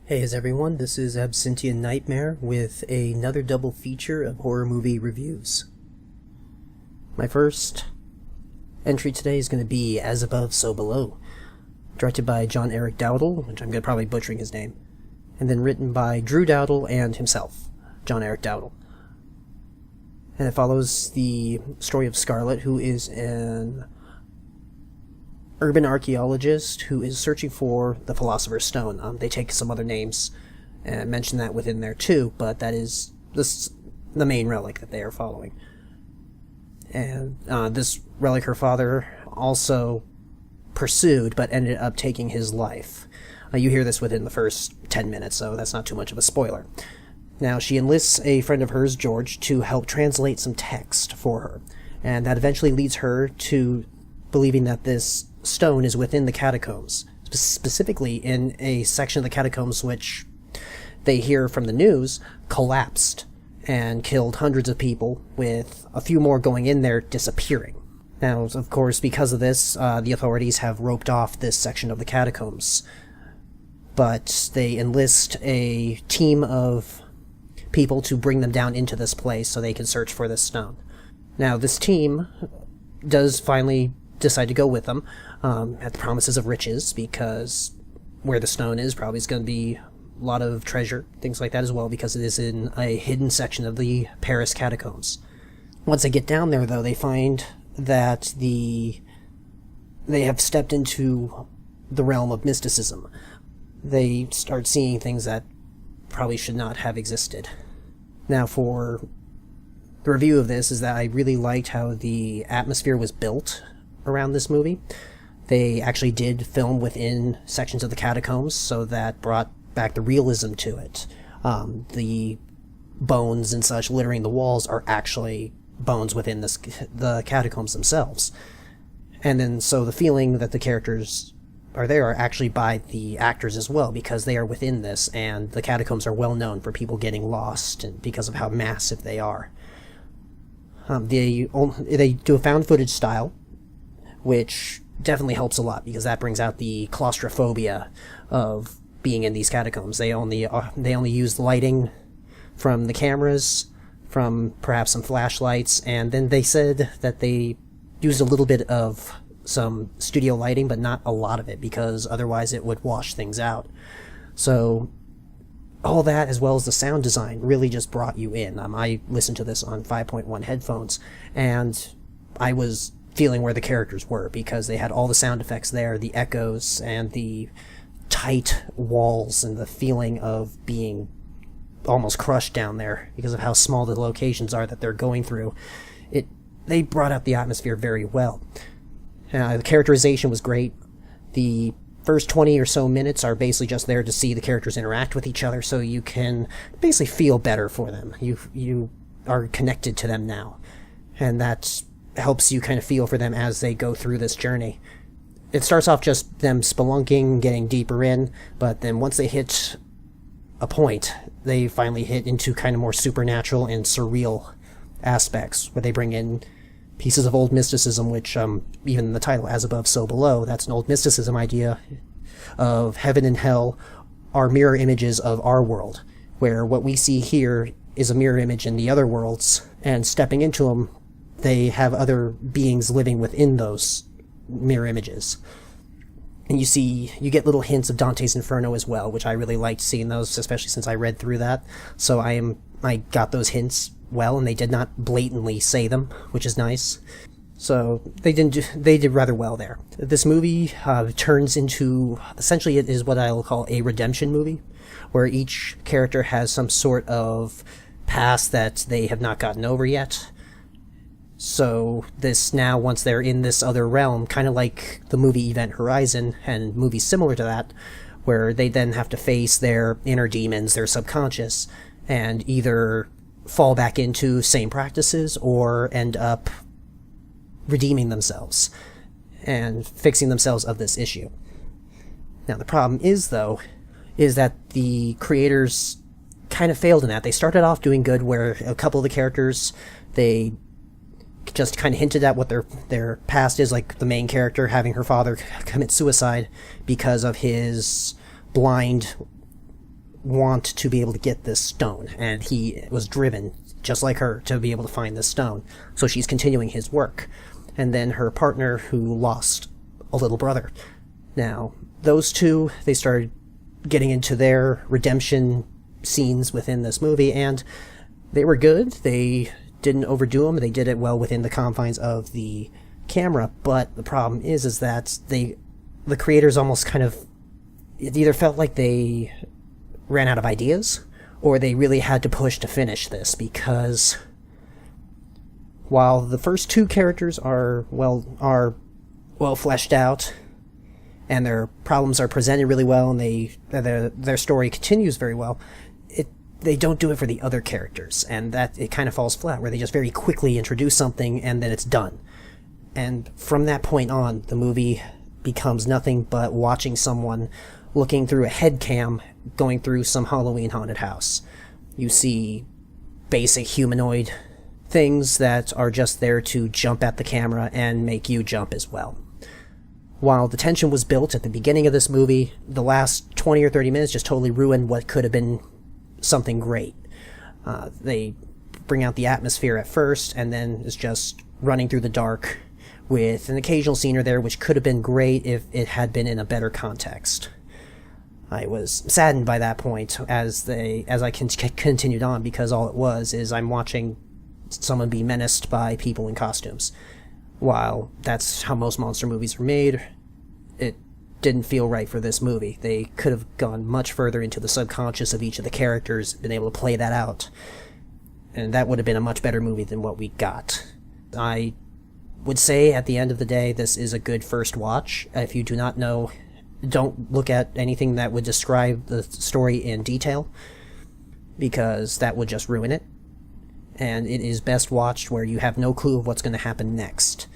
Hey everyone, this is Absintian Nightmare with another double feature of horror movie reviews. My first entry today is going to be As Above, So Below, directed by John Eric Dowdle, which I'm probably butchering his name, and then written by Drew Dowdle and himself, John Eric Dowdle. And it follows the story of Scarlett, who is an urban archaeologist who is searching for the Philosopher's Stone. They take some other names and mention that within there too, but that is the main relic that they are following. And this relic her father also pursued, but ended up taking his life. You hear this within the first 10 minutes, so that's not too much of a spoiler. Now, she enlists a friend of hers, George, to help translate some text for her, and that eventually leads her to believing that this stone is within the catacombs, specifically in a section of the catacombs which they hear from the news collapsed and killed hundreds of people, with a few more going in there disappearing. Now, of course, because of this, the authorities have roped off this section of the catacombs, but they enlist a team of people to bring them down into this place so they can search for this stone. Now, this team does finally decide to go with them at the promises of riches, because where the stone is probably is going to be a lot of treasure, things like that as well, because it is in a hidden section of the Paris catacombs. Once they get down there, though, they find that they have stepped into the realm of mysticism. They start seeing things that probably should not have existed. Now, for the review of this, is that I really liked how the atmosphere was built around this movie. They actually did film within sections of the catacombs, so that brought back the realism to it. The bones and such littering the walls are actually bones within the catacombs themselves. And then so the feeling that the characters are there are actually by the actors as well, because they are within this, and the catacombs are well known for people getting lost and because of how massive they are. They do a found footage style, which definitely helps a lot, because that brings out the claustrophobia of being in these catacombs. They only use lighting from the cameras, from perhaps some flashlights, and then they said that they used a little bit of some studio lighting, but not a lot of it, because otherwise it would wash things out. So all that, as well as the sound design, really just brought you in. I listened to this on 5.1 headphones, and I was feeling where the characters were, because they had all the sound effects there, the echoes and the tight walls, and the feeling of being almost crushed down there because of how small the locations are that they're going through. They brought out the atmosphere very well. The characterization was great. The first 20 or so minutes are basically just there to see the characters interact with each other, so you can basically feel better for them. You are connected to them now, and that helps you kind of feel for them as they go through this journey. It starts off just them spelunking, getting deeper in, but then once they hit a point, they finally hit into kind of more supernatural and surreal aspects, where they bring in pieces of old mysticism, which even in the title, As Above, So Below, that's an old mysticism idea of heaven and hell are mirror images of our world, where what we see here is a mirror image in the other worlds, and stepping into them, they have other beings living within those mirror images. And you get little hints of Dante's Inferno as well, which I really liked seeing those, especially since I read through that. So I got those hints well, and they did not blatantly say them, which is nice. So they did rather well there. This movie turns into, essentially it is what I'll call a redemption movie, where each character has some sort of past that they have not gotten over yet. So this now, once they're in this other realm, kind of like the movie Event Horizon and movies similar to that, where they then have to face their inner demons, their subconscious, and either fall back into same practices or end up redeeming themselves and fixing themselves of this issue. Now, the problem is that the creators kind of failed in that. They started off doing good, where a couple of the characters, they just kind of hinted at what their past is, like the main character having her father commit suicide because of his blind want to be able to get this stone, and he was driven, just like her, to be able to find this stone. So she's continuing his work. And then her partner, who lost a little brother. Now, those two, they started getting into their redemption scenes within this movie, and they were good. They didn't overdo them. They did it well within the confines of the camera, but the problem is that the creators almost kind of, it either felt like they ran out of ideas, or they really had to push to finish this, because while the first two characters are well fleshed out, and their problems are presented really well, and their story continues very well, they don't do it for the other characters, and that it kind of falls flat, where they just very quickly introduce something and then it's done. And from that point on, the movie becomes nothing but watching someone looking through a head cam going through some Halloween haunted house. You see basic humanoid things that are just there to jump at the camera and make you jump as well. While the tension was built at the beginning of this movie, the last 20 or 30 minutes just totally ruined what could have been something great. They bring out the atmosphere at first, and then it's just running through the dark with an occasional scene or there which could have been great if it had been in a better context. I was saddened by that point as I continued on, because all it was is I'm watching someone be menaced by people in costumes. While that's how most monster movies are made, it didn't feel right for this movie. They could have gone much further into the subconscious of each of the characters, been able to play that out, and that would have been a much better movie than what we got. I would say at the end of the day, this is a good first watch. If you do not know, don't look at anything that would describe the story in detail, because that would just ruin it. And it is best watched where you have no clue of what's going to happen next.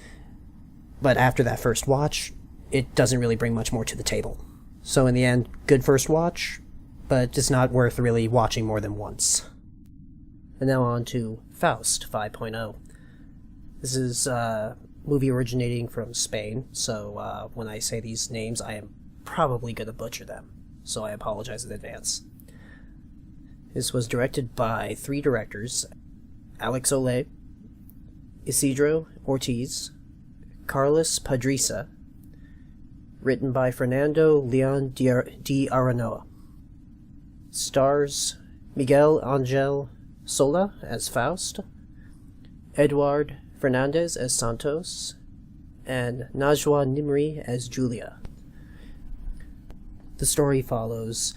But after that first watch, it doesn't really bring much more to the table. So in the end, good first watch, but it's not worth really watching more than once. And now on to Fausto 5.0. This is a movie originating from Spain, so when I say these names, I am probably going to butcher them, so I apologize in advance. This was directed by 3 directors: Alex Ole, Isidro Ortiz, Carlos Padriza, written by Fernando Leon de Aranoa. Stars Miguel Angel Sola as Faust, Eduard Fernandez as Santos, and Najwa Nimri as Julia. The story follows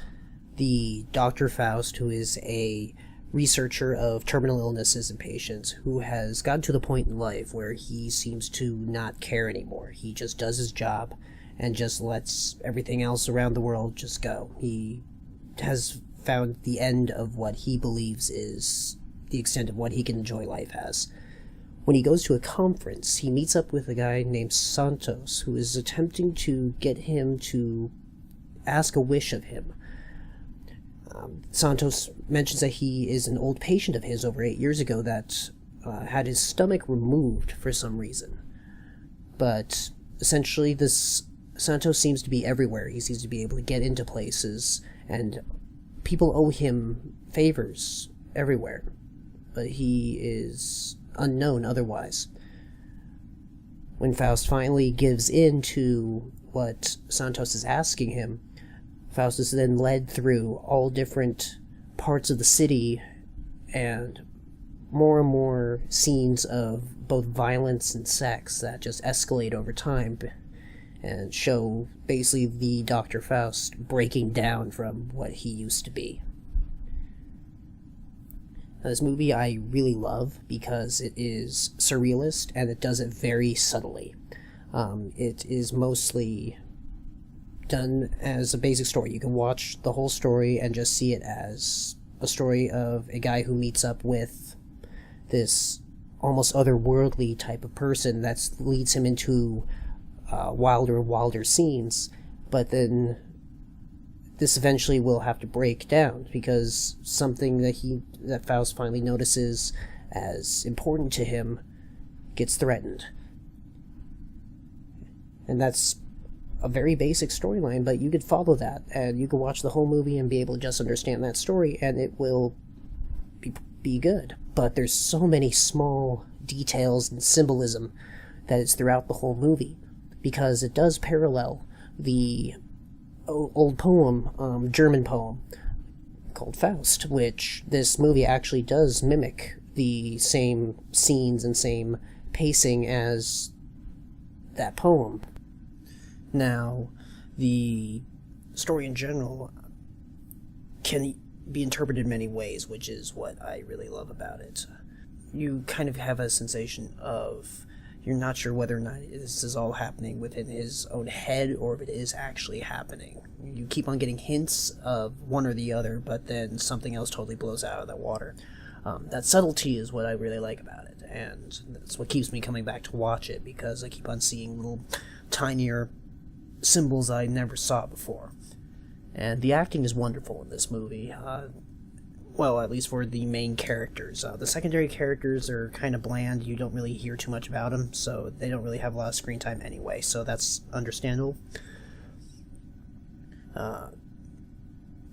the Dr. Faust, who is a researcher of terminal illnesses in patients, who has gotten to the point in life where he seems to not care anymore. He just does his job and just lets everything else around the world just go. He has found the end of what he believes is the extent of what he can enjoy life as. When he goes to a conference, he meets up with a guy named Santos, who is attempting to get him to ask a wish of him. Santos mentions that he is an old patient of his over 8 years ago that had his stomach removed for some reason. But essentially, this Santos seems to be everywhere. He seems to be able to get into places, and people owe him favors everywhere. But he is unknown otherwise. When Faust finally gives in to what Santos is asking him, Faust is then led through all different parts of the city and more scenes of both violence and sex that just escalate over time and show basically the Dr. Faust breaking down from what he used to be. Now, this movie I really love because it is surrealist and it does it very subtly. It is mostly done as a basic story. You can watch the whole story and just see it as a story of a guy who meets up with this almost otherworldly type of person that leads him into wilder and wilder scenes, but then this eventually will have to break down because something that Faust finally notices as important to him gets threatened. And that's a very basic storyline, but you could follow that, and you could watch the whole movie and be able to just understand that story, and it will be good. But there's so many small details and symbolism that is throughout the whole movie, because it does parallel the old poem, German poem, called Faust, which this movie actually does mimic the same scenes and same pacing as that poem. Now, the story in general can be interpreted in many ways, which is what I really love about it. You kind of have a sensation of you're not sure whether or not this is all happening within his own head or if it is actually happening. You keep on getting hints of one or the other, but then something else totally blows out of the water. That subtlety is what I really like about it, and that's what keeps me coming back to watch it, because I keep on seeing little tinier symbols I never saw before. And the acting is wonderful in this movie. Well, at least for the main characters. The secondary characters are kind of bland. You don't really hear too much about them, so they don't really have a lot of screen time anyway, so that's understandable.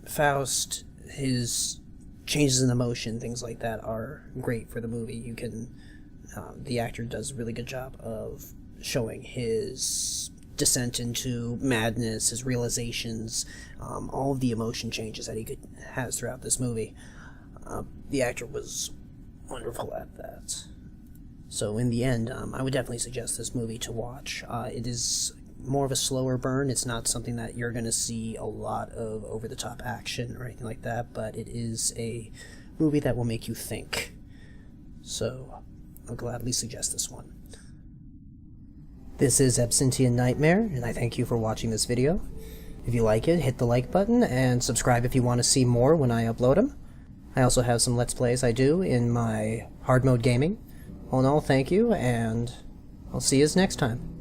Faust, his changes in emotion, things like that, are great for the movie. You can, the actor does a really good job of showing his descent into madness, his realizations, all of the emotion changes that he has throughout this movie. The actor was wonderful at that. So in the end, I would definitely suggest this movie to watch. It is more of a slower burn. It's not something that you're going to see a lot of over-the-top action or anything like that, but it is a movie that will make you think. So I'll gladly suggest this one. This is Absintian Nightmare, and I thank you for watching this video. If you like it, hit the like button, and subscribe if you want to see more when I upload them. I also have some Let's Plays I do in my hard mode gaming. All in all, thank you, and I'll see you next time.